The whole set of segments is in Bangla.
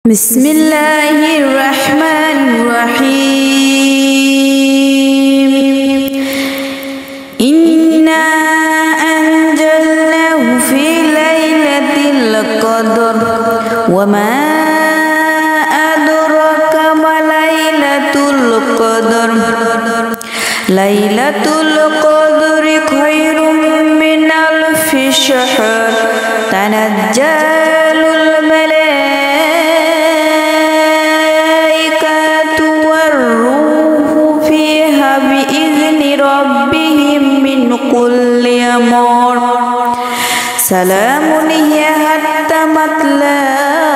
বিসমিল্লাহির রহমানির রহিম ইন্না আনজালনাহু ফি লাইলাতিল কদর ওয়া মা আদরাকা মা লাইলাতুল কদর লাইলাতুল কদরি খায়রুম মিন আলফি শাহর তানাজ্জালুল মালাইকাতু ওয়ার রূহু ফিহা বিইذনি রাব্বিহিম মিন কুল্লি আমর সালামুন হিয়া হাত্তা মাতলাইল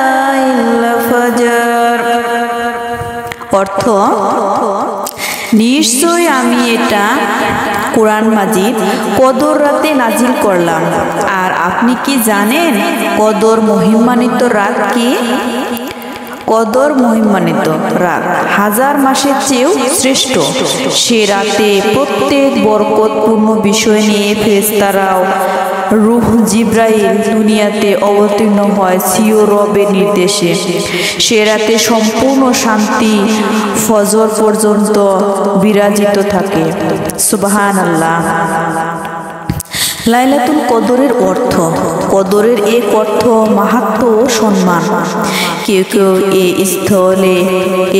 ফাজর। অর্থ, নিশ্চয় আমি এটা কোরআন মাজিদ কদর রাতে নাজিল করলাম। আর আপনি কি জানেন কদর মহিমান্বিত রাত কি? কদর মহিমান্বিত রাত হাজার মাসের চেয়েও শ্রেষ্ঠ। সে রাতে প্রত্যেক বরকতপূর্ণ বিষয় নিয়ে ফেরেশতারাও রূহ জিবরাইল দুনিয়াতে অবতীর্ণ হয় সিও রবের নির্দেশে। সে রাতে সম্পূর্ণ শান্তি ফজর পর্যন্ত বিরাজিত থাকে। সুবহানাল্লাহ। লাইলাতুল কদরের অর্থ, কদরের এক অর্থ মাহাত্ম্য ও সম্মান। কেউ কেউ এ স্থলে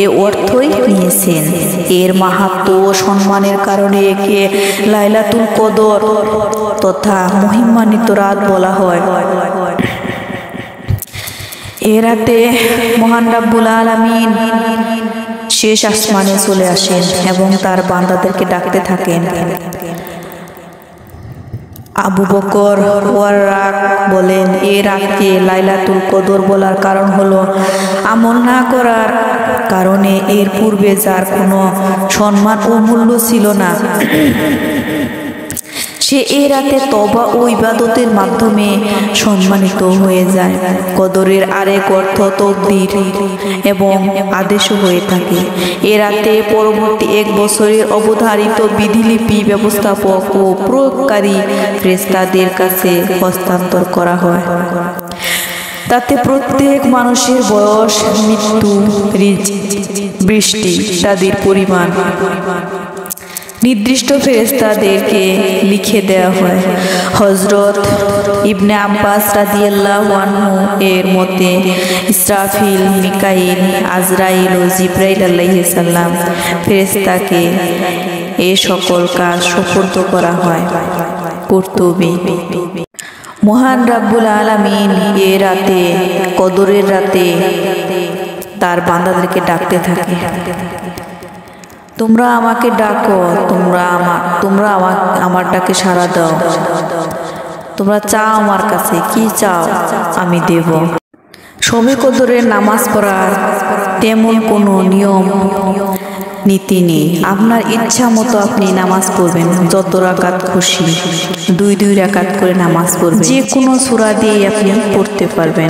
এ অর্থই নিয়েছেন। এর মাহাত্ম্য ও সম্মানের কারণে একে লাইলাতুল কদর তথা মহিমান্বিত রাত বলা হয়। এ রাতে মহান রাব্বুল আলামিন শেষ আসমানে চলে আসেন এবং তার বান্দাদেরকে ডাকতে থাকেন। আবু বকর ওয়াররাক বলেন, এ রাতকে লাইলাতুল কদর বলার কারণ হলো আমল না করার কারণে এর পূর্বে যার কোনো সম্মান ও মূল্য ছিল না, সে এ রাতে তওবা ও ইবাদতের মাধ্যমে সম্মানিত হয়ে যায়। কদরের আরেক অর্থ তকদির এবং আদেশও হয়ে থাকে। এ রাতে পরবর্তী এক বছরের অবধারিত বিধিলিপি ব্যবস্থাপক ও প্রয়োগকারী ফেরেশতাদের কাছে হস্তান্তর করা হয়। তাতে প্রত্যেক মানুষের বয়স, মৃত্যু, রিজক, বৃষ্টি ইত্যাদির পরিমাণ নির্দিষ্ট ফেরেশতাদেরকে লিখে দেওয়া হয়। হযরত ইবনে আব্বাস রাদিয়াল্লাহু আনহু এর মতে ইসরাফিল, মিকাইল, আজরাইল ও জিবরাইল আলাইহিস সালাম ফেরেশতাকে এ সকল কাজ সুপর্দ করা হয়। কুরতুবী। মহান রাব্বুল আলামিন এ রাতে, কদরের রাতে তার বান্দাদেরকে ডাকতে থাকে, তোমরা আমাকে ডাকো, তোমরা আমার ডাকে সাড়া দাও, তোমরা চাও আমার কাছে, কি চাও আমি দেব। শবে কদরের নামাজ পড়ার তেমন কোনো নিয়ম নীতি নেই। আপনার ইচ্ছা মতো আপনি নামাজ পড়বেন, যত রাকাত খুশি 2 রাকাত করে নামাজ পড়বেন। যে কোনো সূরা দিয়ে আপনি পড়তে পারবেন।